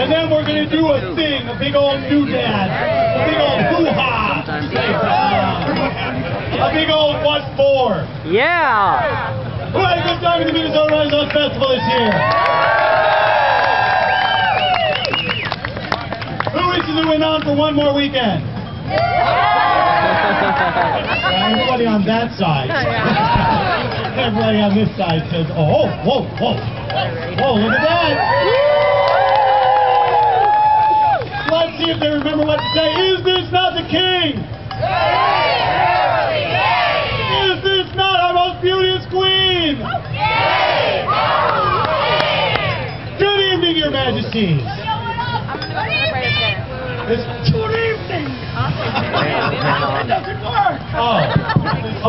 And then we're going to do a thing, a big old doodad, a big old hoo-ha, a big old what for. Yeah! Who had a good time at the Minnesota Renaissance Festival this year? Who wishes to win on for one more weekend? Everybody on that side. Everybody on this side says, oh, whoa, whoa. Whoa, look at that. Let's see if they remember what to say. Is this not the king? Is this not our most beauteous queen? Good evening, your majesties. Good evening. It doesn't work. Oh,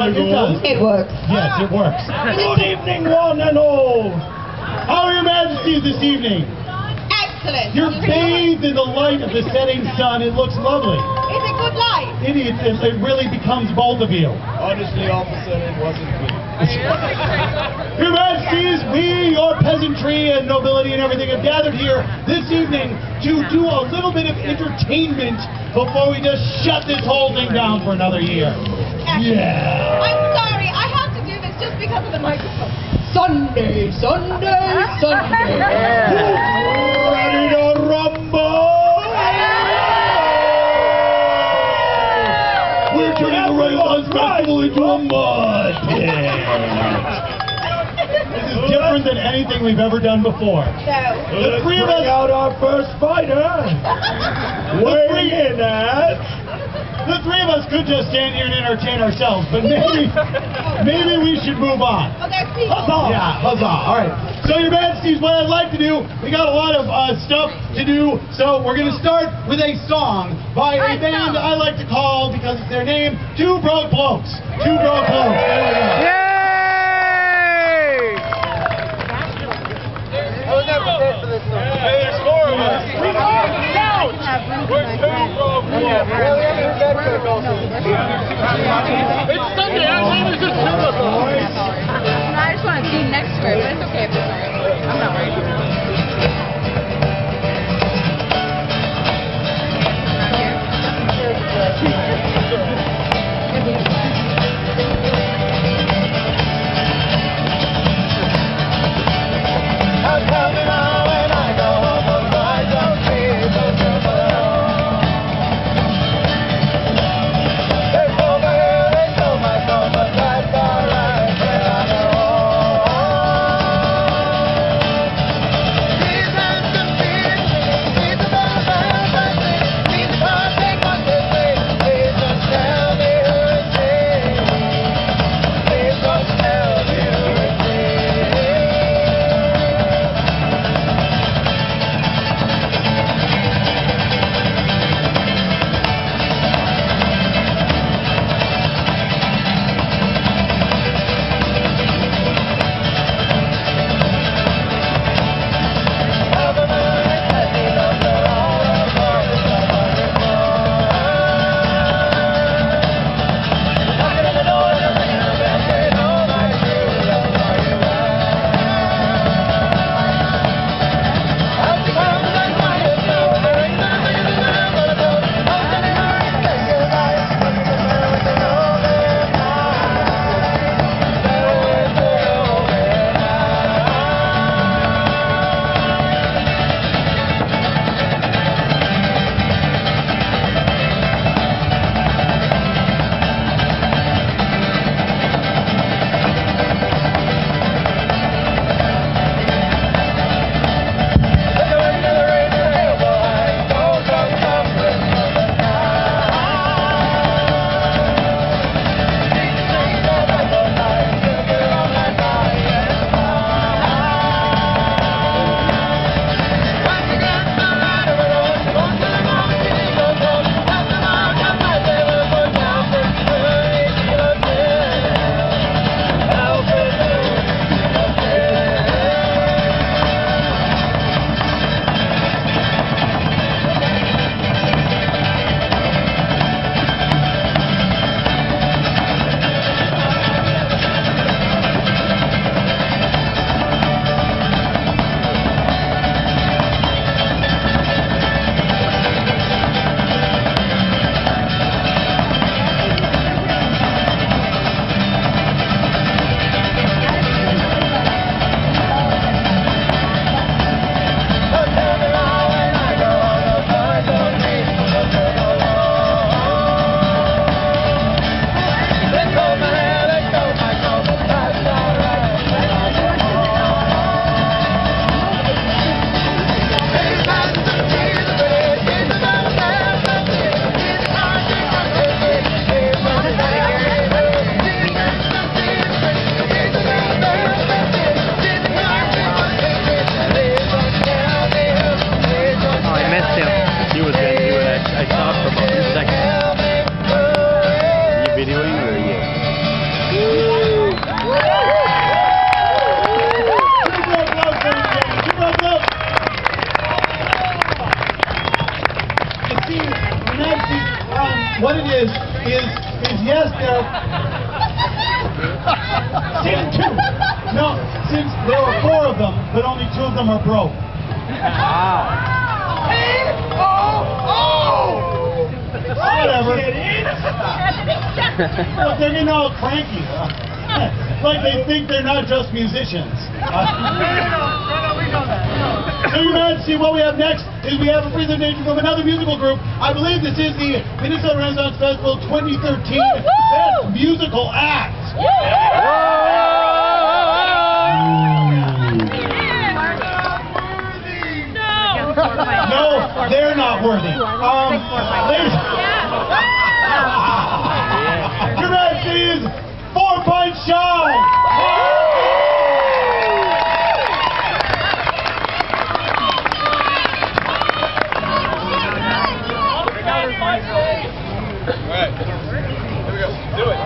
it does. It works. Yes, it works. Good evening, one and all. How are your majesties this evening? Excellent. You're bathed in the light of the setting sun. It looks lovely. It's a good light. It really becomes both of you. Honestly, officer, it wasn't good. Your majesties, we, your peasantry and nobility and everything have gathered here this evening to do a little bit of entertainment before we just shut this whole thing down for another year. Yeah. I'm sorry, I have to do this just because of the microphone. Sunday, Sunday, Sunday. Ready to rumble? We're turning the Renaissance Festival into a mud pit. This is different than anything we've ever done before. No. The three of us out our first fighter. Weighing in at... The three of us could just stand here and entertain ourselves, but maybe we should move on. Oh, there's people. Huzzah! Yeah, huzzah. All right. So, your majesties, what I'd like to do, we got a lot of stuff to do, so we're going to start with a song by a band I like to call, because it's their name, Two Broke Blokes. Two Broke Blokes. There we go. Yay! I was never prepared for this song. Hey, there's four of us. We're two broke blokes. It's Sunday. I think there's just two of us. I just want to see next to her, but it's okay if it's alright. I'm not worried. Nancy, what it is yes, there. Season 2. No, since there were 4 of them, but only 2 of them are broke. Whatever. Well, they're getting all cranky. Like they think they're not just musicians. So you might see what we have next is we have a presentation from another musical group. I believe this is the Minnesota Renaissance Festival 2013 Best Musical Act. No, they're not worthy. Your Majesty is 4 Pints Shy. Alright, here we go, do it.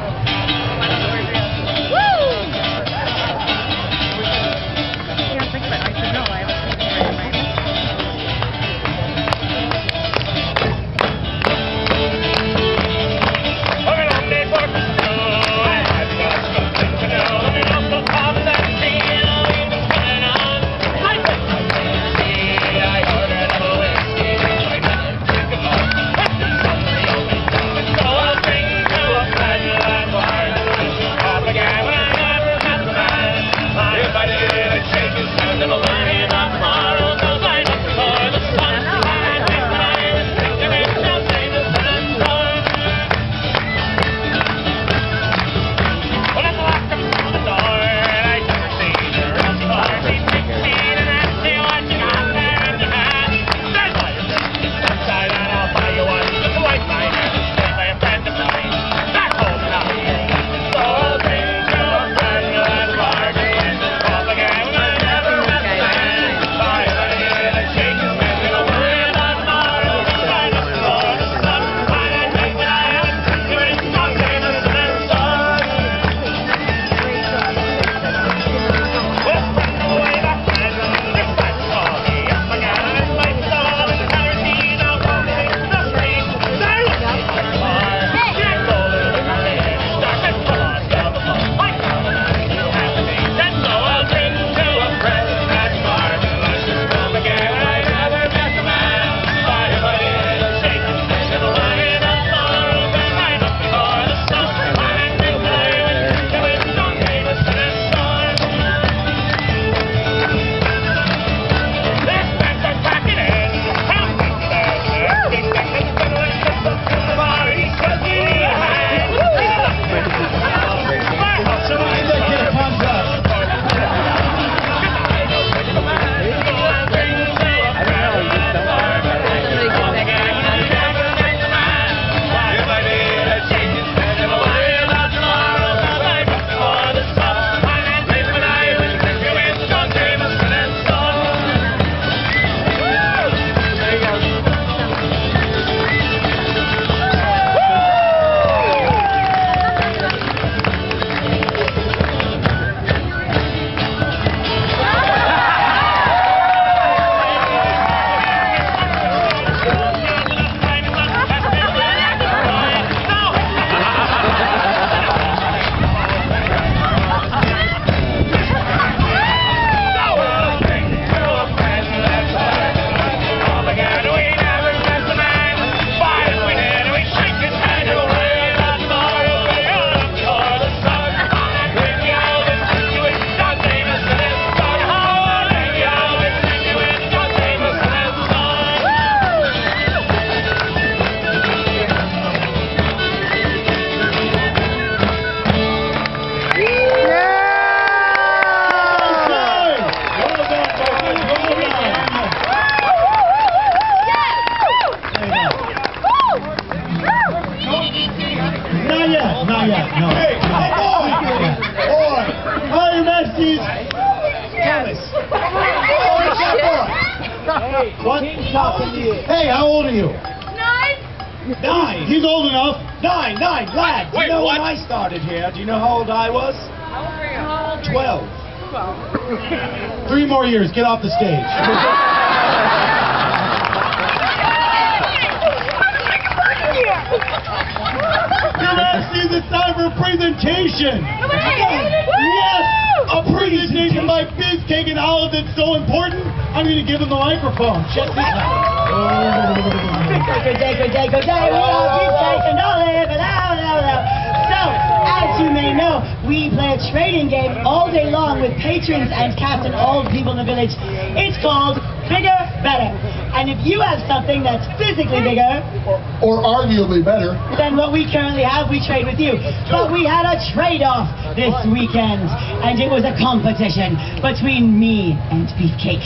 What? Hey, how old are you? 9. 9. He's old enough. 9. Lad, do you know when I started here? Do you know how old I was? How old were you? 12. 3 more years. Get off the stage. competition. Yes, a presentation by Beefcake and all of it's so important. I'm going to give him the microphone. Check this out. Good day. We are Beefcake and Olive and So, as you may know, we play a trading game all day long with patrons and cats and all the people in the village. It's called Bigger, Better. And if you have something that's physically bigger, or arguably better, than what we currently have, we trade with you. But we had a trade-off this weekend, and it was a competition between me and Beefcake.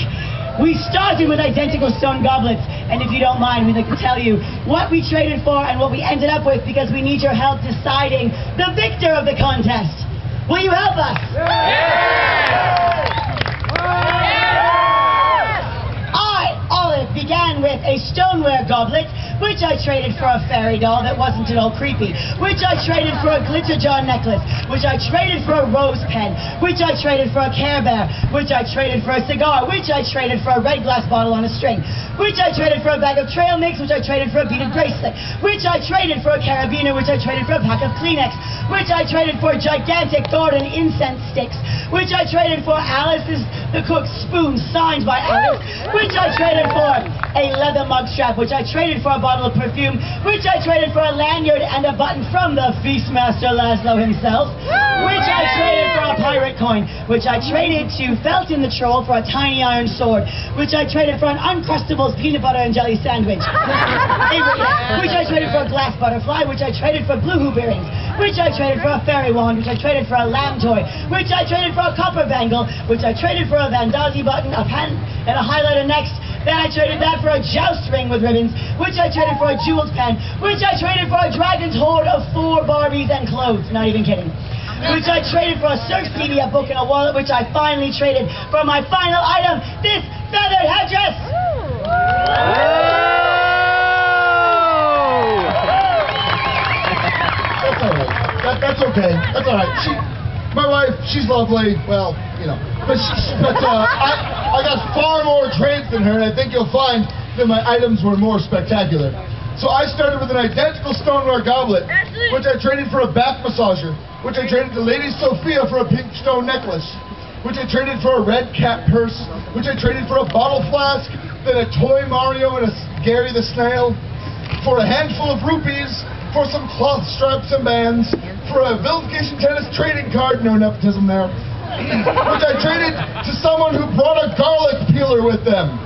We started with identical stone goblets, and if you don't mind, we'd like to tell you what we traded for and what we ended up with, because we need your help deciding the victor of the contest. Will you help us? I, Olive, began with a stoneware goblet, which I traded for a fairy doll that wasn't at all creepy, which I traded for a glitter jar necklace, which I traded for a rose pen, which I traded for a Care Bear, which I traded for a cigar, which I traded for a red glass bottle on a string, which I traded for a bag of trail mix, which I traded for a beaded bracelet, which I traded for a carabiner, which I traded for a pack of Kleenex, which I traded for gigantic garden incense sticks, which I traded for Alice's the cook's spoon signed by Alice, which I traded for a leather mug strap, which I traded for a bottle of perfume, which I traded for a lanyard and a button from the Feastmaster Laszlo himself, which I traded for a pirate coin, which I traded to Felton the Troll for a tiny iron sword, which I traded for an Uncrustables peanut butter and jelly sandwich, which I traded for a glass butterfly, which I traded for blue hoop earrings, which I traded for a fairy wand, which I traded for a lamb toy, which I traded for a copper bangle, which I traded for a Fandazzi button, a pen, and a highlighter next. Then I traded that for a joust ring with ribbons, which I traded for a jeweled pen, which I traded for a dragon's hoard of 4 Barbies and clothes, not even kidding. Which I traded for a Surf CD, a book, and a wallet, which I finally traded for my final item, this feathered headdress! that's all right. That's okay. That's all right. My wife, she's lovely. Well, you know, but I got far more trades than her, and I think you'll find that my items were more spectacular. So I started with an identical stoneware goblet, which I traded for a back massager, which I traded to Lady Sophia for a pink stone necklace, which I traded for a red cat purse, which I traded for a bottle flask, then a toy Mario and a Gary the Snail, for a handful of rupees, for some cloth straps and bands, for a vilification tennis trading card, no nepotism there, which I traded to someone who brought a garlic peeler with them,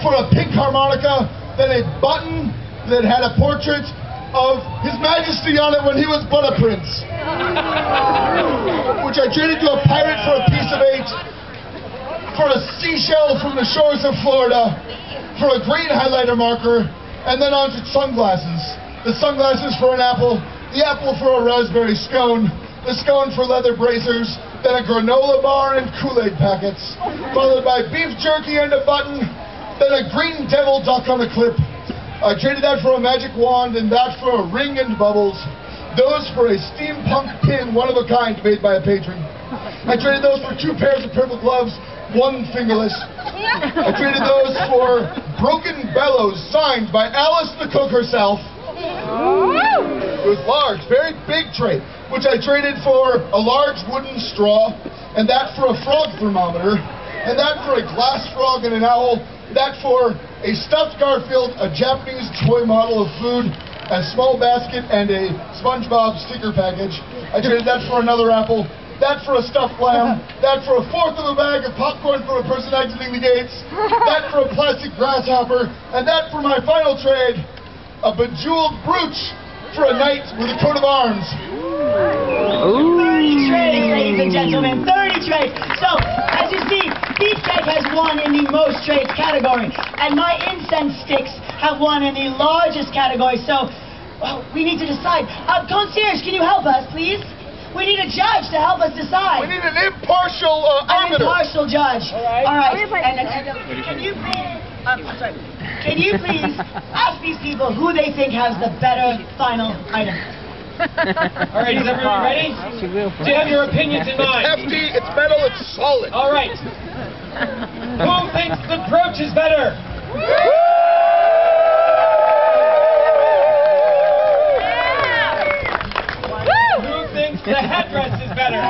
for a pink harmonica, then a button that had a portrait of His Majesty on it when he was but a prince, which I traded to a pirate for a piece of 8, for a seashell from the shores of Florida, for a green highlighter marker, and then on to sunglasses. The sunglasses for an apple, the apple for a raspberry scone, the scone for leather bracers, then a granola bar and Kool-Aid packets, followed by beef jerky and a button, then a green devil duck on a clip. I traded that for a magic wand and that for a ring and bubbles. Those for a steampunk pin, one of a kind, made by a patron. I traded those for 2 pairs of purple gloves, 1 fingerless. I traded those for broken bellows signed by Alice the cook herself. It was large, very big trade, which I traded for a large wooden straw, and that for a frog thermometer, and that for a glass frog and an owl, that for a stuffed Garfield, a Japanese toy model of food, a small basket, and a SpongeBob sticker package. I traded that for another apple, that for a stuffed lamb, that for a 1/4 of a bag of popcorn for a person exiting the gates, that for a plastic grasshopper, and that for my final trade, a bejeweled brooch for a knight with a coat of arms. 30 trades, ladies and gentlemen, 30 trades. So, as you see, Beefcake has won in the most trades category, and my incense sticks have won in the largest category. So, well, we need to decide. Concierge, can you help us, please? We need a judge to help us decide. We need an impartial An arbiter. impartial judge. All right. And can you please, can you please ask these people who they think has the better final item? All right, is everyone ready? Do you have your opinions in mind? Hefty, it's metal, it's solid. All right. Who thinks the brooch is better? better.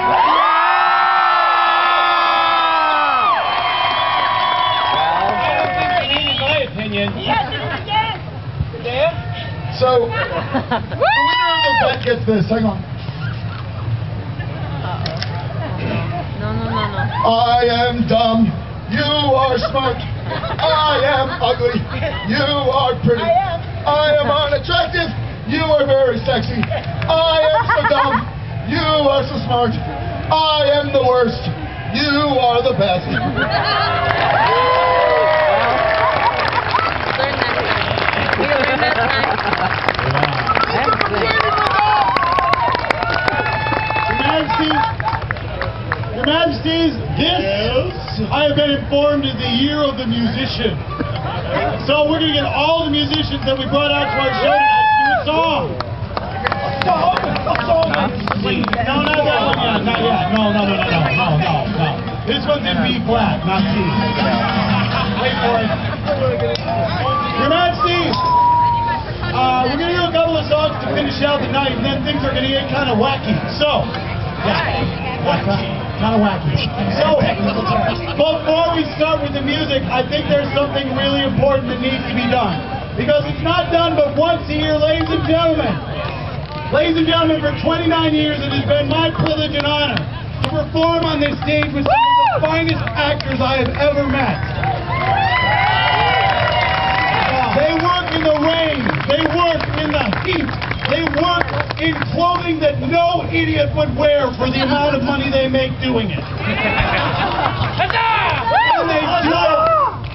So, the winner of the bet gets this. Hang on. No. I am dumb. You are smart. I am ugly. You are pretty. I am unattractive. You are very sexy. I am so dumb. You are so smart. I am the worst. You are the best. Your Majesties, this, I have been informed, is the year of the musician. So we're going to get all the musicians that we brought out to our show tonight to do a song. No, not that one yet. Not yet. No. This one's in B flat, not C. Wait for it. Your Majesties, we're going to do a couple of songs to finish out the night, and then things are going to get kind of wacky. So, kind of wacky. So, before we start with the music, I think there's something really important that needs to be done. Because it's not done but once a year, ladies and gentlemen. Ladies and gentlemen, for 29 years it has been my privilege and honor to perform on this stage with some of the finest actors I have ever met. They work in the rain, they work in the heat, they work in clothing that no idiot would wear for the amount of money they make doing it. And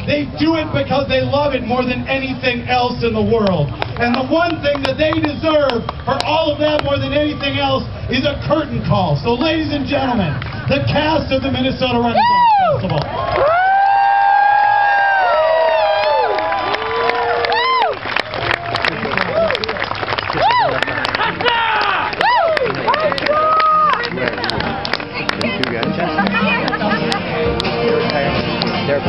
they do it because they love it more than anything else in the world. And the one thing that they deserve for all of that more than anything else is a curtain call. So ladies and gentlemen, the cast of the Minnesota Renaissance Festival. They're